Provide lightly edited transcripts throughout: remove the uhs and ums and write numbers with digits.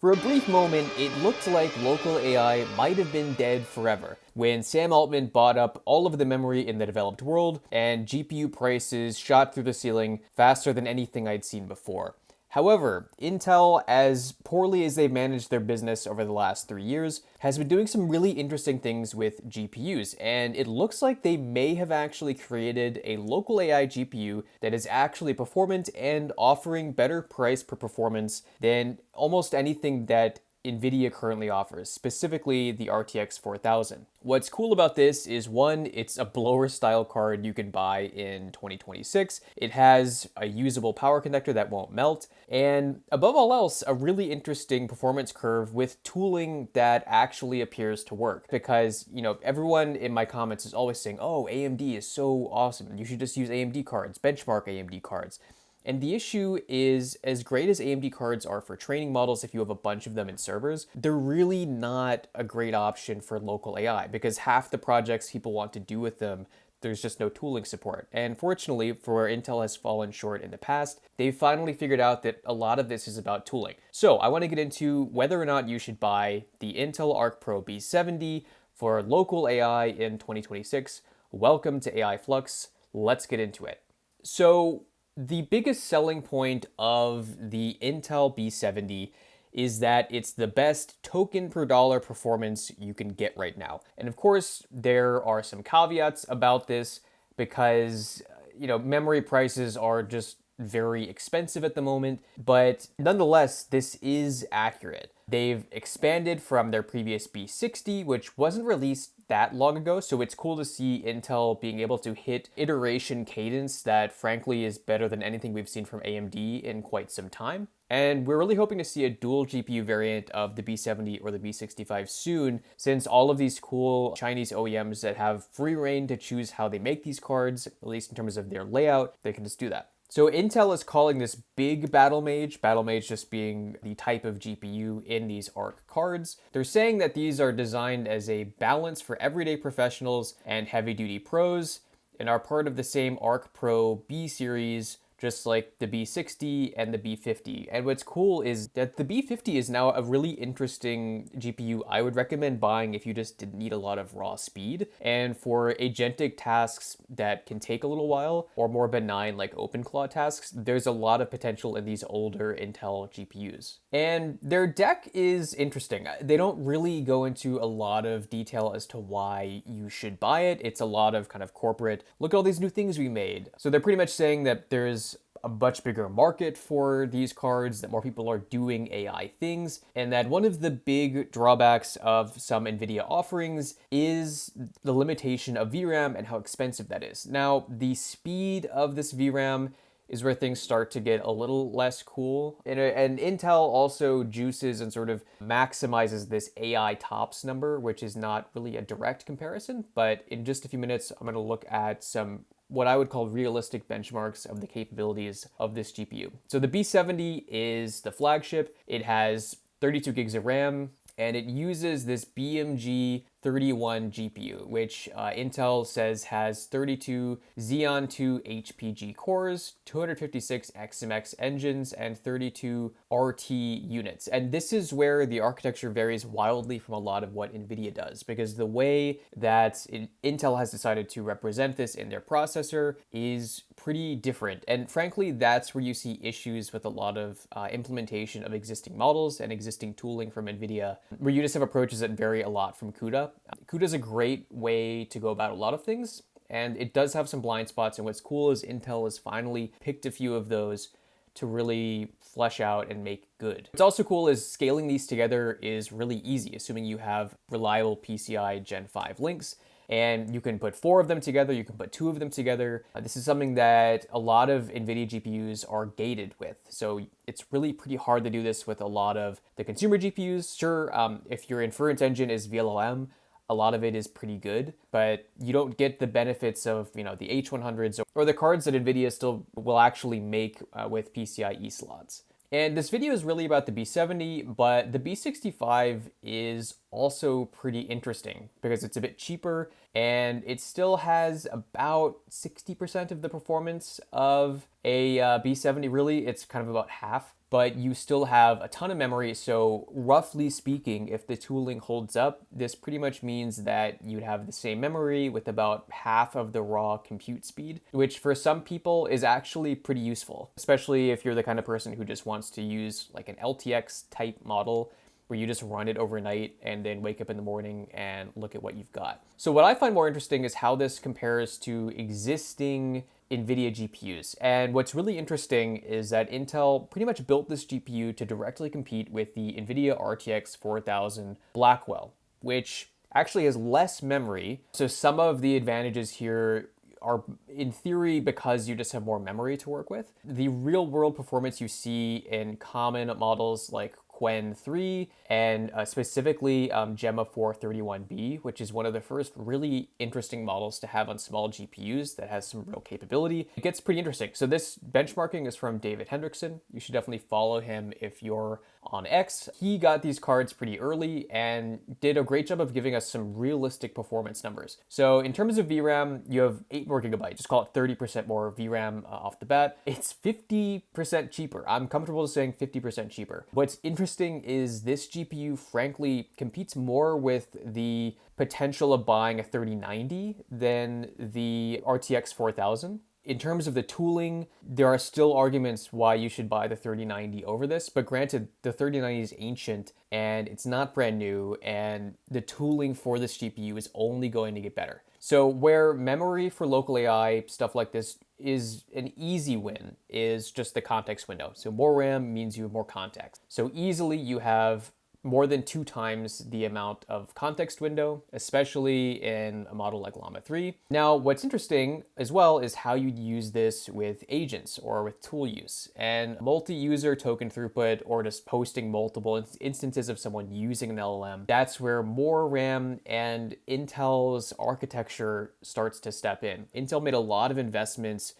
For a brief moment, it looked like local AI might have been dead forever when Sam Altman bought up all of the memory in the developed world and GPU prices shot through the ceiling faster than anything I'd seen before. However, Intel, as poorly as they've managed their business over the last 3 years, has been doing some really interesting things with GPUs, and it looks like they may have actually created a local AI GPU that is actually performant and offering better price per performance than almost anything that nVidia currently offers, specifically the RTX 4000. What's cool about this is one, it's a blower style card you can buy in 2026. It has a usable power connector that won't melt, and above all else, a really interesting performance curve with tooling that actually appears to work. Because, everyone in my comments is always saying, oh, AMD is so awesome. You should just use AMD cards, benchmark AMD cards. And the issue is, as great as AMD cards are for training models, if you have a bunch of them in servers, they're really not a great option for local AI because half the projects people want to do with them, there's just no tooling support. And fortunately, for where Intel has fallen short in the past, they've finally figured out that a lot of this is about tooling. So I want to get into whether or not you should buy the Intel Arc Pro B70 for local AI in 2026. Welcome to AI Flux. Let's get into it. So the biggest selling point of the Intel B70 is that it's the best token per dollar performance you can get right now. And of course, there are some caveats about this because, memory prices are just very expensive at the moment, but nonetheless, this is accurate. They've expanded from their previous B60, which wasn't released that long ago, so it's cool to see Intel being able to hit iteration cadence that frankly is better than anything we've seen from AMD in quite some time. And we're really hoping to see a dual GPU variant of the B70 or the B65 soon, since all of these cool Chinese OEMs that have free reign to choose how they make these cards, at least in terms of their layout, they can just do that. So Intel is calling this big battle mage just being the type of GPU in these Arc cards. They're saying that these are designed as a balance for everyday professionals and heavy-duty pros, and are part of the same Arc Pro B series, just like the B60 and the B50. And what's cool is that the B50 is now a really interesting GPU I would recommend buying if you just didn't need a lot of raw speed. And for agentic tasks that can take a little while, or more benign like OpenClaw tasks, there's a lot of potential in these older Intel GPUs. And their deck is interesting. They don't really go into a lot of detail as to why you should buy it. It's a lot of kind of corporate, look at all these new things we made. So they're pretty much saying that there's a much bigger market for these cards, that more people are doing AI things, and that one of the big drawbacks of some NVIDIA offerings is the limitation of VRAM and how expensive that is. Now, the speed of this VRAM is where things start to get a little less cool. And Intel also juices and sort of maximizes this AI tops number, which is not really a direct comparison, but in just a few minutes, I'm gonna look at some what I would call realistic benchmarks of the capabilities of this GPU. So the B70 is the flagship. It has 32 gigs of RAM, and it uses this BMG 31 GPU, which Intel says has 32 Xeon 2 HPG cores, 256 XMX engines, and 32 RT units. And this is where the architecture varies wildly from a lot of what NVIDIA does, because the way that Intel has decided to represent this in their processor is pretty different. And frankly, that's where you see issues with a lot of implementation of existing models and existing tooling from NVIDIA, where you just have approaches that vary a lot from CUDA. CUDA is a great way to go about a lot of things, and it does have some blind spots, and what's cool is Intel has finally picked a few of those to really flesh out and make good. What's also cool is scaling these together is really easy, assuming you have reliable PCI Gen 5 links, and you can put 4 of them together, you can put 2 of them together. This is something that a lot of NVIDIA GPUs are gated with. So it's really pretty hard to do this with a lot of the consumer GPUs. Sure, if your inference engine is VLLM, a lot of it is pretty good, but you don't get the benefits of, the H100s or the cards that NVIDIA still will actually make with PCIe slots. And this video is really about the B70, but the B65 is also pretty interesting because it's a bit cheaper and it still has about 60% of the performance of a B70. Really, it's kind of about half. but you still have a ton of memory. So roughly speaking, if the tooling holds up, this pretty much means that you'd have the same memory with about half of the raw compute speed, which for some people is actually pretty useful, especially if you're the kind of person who just wants to use like an LTX type model where you just run it overnight and then wake up in the morning and look at what you've got. So what I find more interesting is how this compares to existing nVidia GPUs. And what's really interesting is that Intel pretty much built this GPU to directly compete with the nVidia RTX 4000 Blackwell, which actually has less memory. So some of the advantages here are in theory because you just have more memory to work with. The real world performance you see in common models like Qwen 3 and specifically Gemma 431B, which is one of the first really interesting models to have on small GPUs that has some real capability. It gets pretty interesting. So this benchmarking is from David Hendrickson. You should definitely follow him if you're on X. He got these cards pretty early and did a great job of giving us some realistic performance numbers. So in terms of VRAM, you have 8 more gigabytes, just call it 30% more VRAM off the bat. It's 50% cheaper. I'm comfortable saying 50% cheaper. What's interesting is this GPU frankly competes more with the potential of buying a 3090 than the RTX 4000. In terms of the tooling, there are still arguments why you should buy the 3090 over this, but granted, the 3090 is ancient and it's not brand new, and the tooling for this GPU is only going to get better. So where memory for local AI, stuff like this, is an easy win is just the context window. So more RAM means you have more context. So easily you have more than 2 times the amount of context window, especially in a model like Llama 3. Now, what's interesting as well is how you'd use this with agents or with tool use. And multi-user token throughput or just posting multiple instances of someone using an LLM, that's where more RAM and Intel's architecture starts to step in. Intel made a lot of investments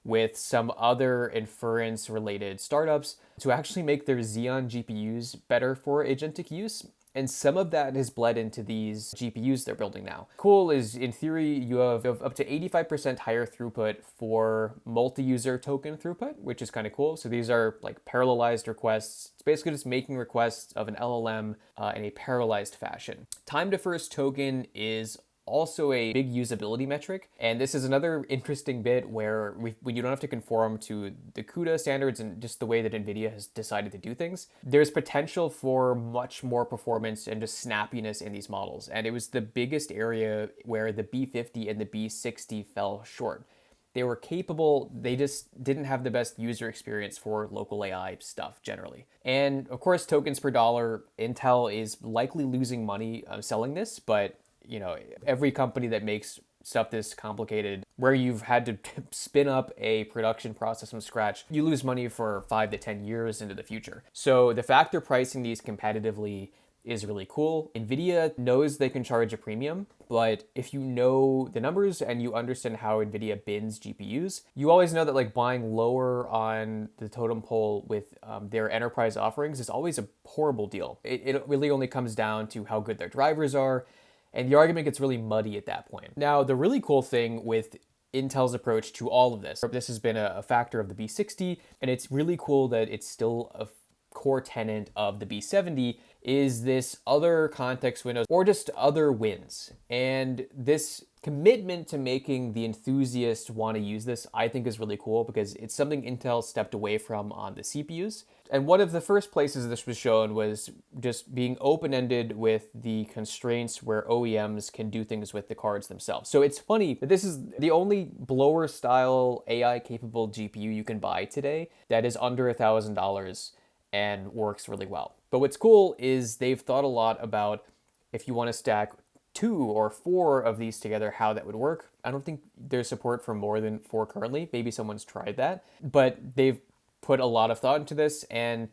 with some other inference related startups to actually make their Xeon GPUs better for agentic use. And some of that has bled into these GPUs they're building now. Cool is, in theory, you have up to 85% higher throughput for multi-user token throughput, which is kind of cool. So these are like parallelized requests. It's basically just making requests of an LLM in a parallelized fashion. Time to first token is also a big usability metric. And this is another interesting bit where when you don't have to conform to the CUDA standards and just the way that NVIDIA has decided to do things, there's potential for much more performance and just snappiness in these models. And it was the biggest area where the B50 and the B60 fell short. They were capable, they just didn't have the best user experience for local AI stuff generally. And of course, tokens per dollar, Intel is likely losing money selling this, but you know, every company that makes stuff this complicated, where you've had to spin up a production process from scratch, you lose money for 5 to 10 years into the future. So the fact they're pricing these competitively is really cool. NVIDIA knows they can charge a premium, but if you know the numbers and you understand how NVIDIA bins GPUs, you always know that like buying lower on the totem pole with their enterprise offerings is always a horrible deal. It really only comes down to how good their drivers are, and the argument gets really muddy at that point. Now, the really cool thing with Intel's approach to all of this has been a factor of the B60, and it's really cool that it's still a core tenet of the B70, is this other context windows or just other wins. And this commitment to making the enthusiast want to use this, I think is really cool because it's something Intel stepped away from on the CPUs. And one of the first places this was shown was just being open-ended with the constraints where OEMs can do things with the cards themselves. So it's funny that this is the only blower-style AI-capable GPU you can buy today that is under $1,000 and works really well. But what's cool is they've thought a lot about if you want to stack 2 or 4 of these together, how that would work. I don't think there's support for more than 4 currently. Maybe someone's tried that, but they've put a lot of thought into this, and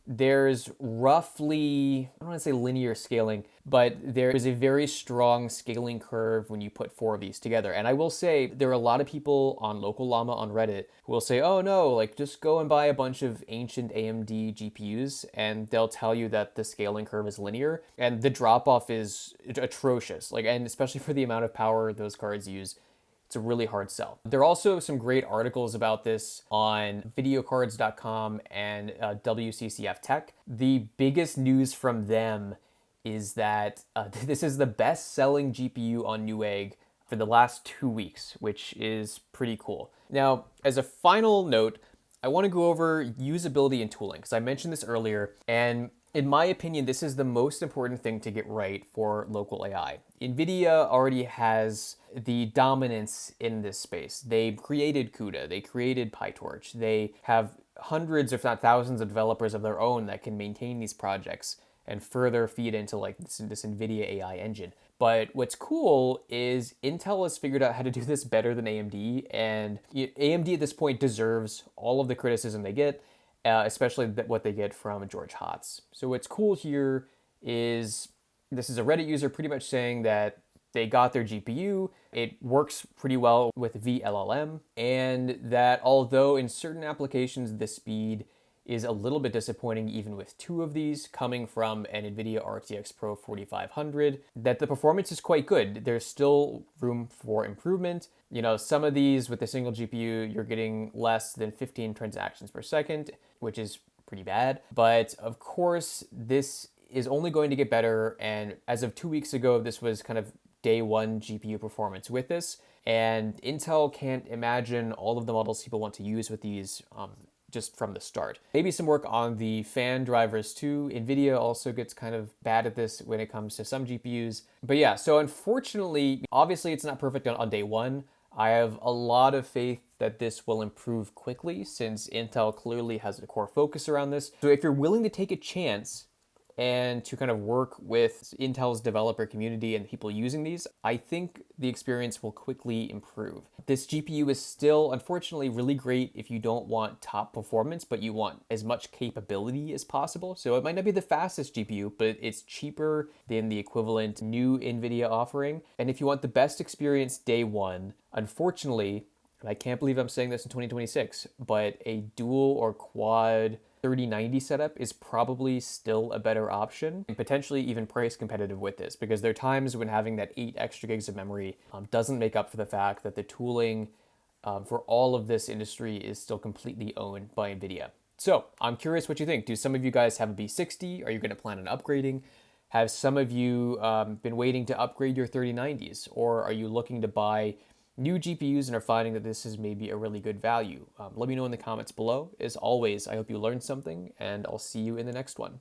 there's roughly, I don't want to say linear scaling, but there is a very strong scaling curve when you put 4 of these together. And I will say there are a lot of people on Local Llama on Reddit who will say, oh no, like just go and buy a bunch of ancient AMD GPUs and they'll tell you that the scaling curve is linear and the drop off is atrocious. Like, and especially for the amount of power those cards use, it's a really hard sell. There are also some great articles about this on videocards.com and WCCF Tech. The biggest news from them is that this is the best-selling GPU on Newegg for the last 2 weeks, which is pretty cool. Now, as a final note, I want to go over usability and tooling, because I mentioned this earlier, and in my opinion, this is the most important thing to get right for local AI. nVidia already has the dominance in this space. They created CUDA, they created PyTorch, they have hundreds, if not thousands, of developers of their own that can maintain these projects and further feed into like this nVidia AI engine. But what's cool is Intel has figured out how to do this better than AMD, and AMD at this point deserves all of the criticism they get, especially what they get from George Hotz. So what's cool here is this is a Reddit user pretty much saying that they got their GPU, it works pretty well with VLLM, and that although in certain applications the speed is a little bit disappointing even with 2 of these coming from an nVidia RTX Pro 4500, that the performance is quite good. There's still room for improvement. You know, some of these with a single GPU, you're getting less than 15 transactions per second, which is pretty bad. But of course, this is only going to get better. And as of 2 weeks ago, this was kind of day 1 GPU performance with this. And Intel can't imagine all of the models people want to use with these just from the start. Maybe some work on the fan drivers too. nVidia also gets kind of bad at this when it comes to some GPUs. But yeah, so unfortunately, obviously it's not perfect on day 1. I have a lot of faith that this will improve quickly since Intel clearly has a core focus around this. So if you're willing to take a chance and to kind of work with Intel's developer community and people using these, I think the experience will quickly improve. This GPU is still, unfortunately, really great if you don't want top performance, but you want as much capability as possible. So it might not be the fastest GPU, but it's cheaper than the equivalent new NVIDIA offering. And if you want the best experience day 1, unfortunately, and I can't believe I'm saying this in 2026, but a dual or quad 3090 setup is probably still a better option and potentially even price competitive with this, because there are times when having that 8 extra gigs of memory doesn't make up for the fact that the tooling for all of this industry is still completely owned by NVIDIA. So I'm curious what you think. Do some of you guys have a B60? Are you going to plan on upgrading? Have some of you been waiting to upgrade your 3090s? Or are you looking to buy new GPUs and are finding that this is maybe a really good value? Let me know in the comments below. As always, I hope you learned something, and I'll see you in the next one.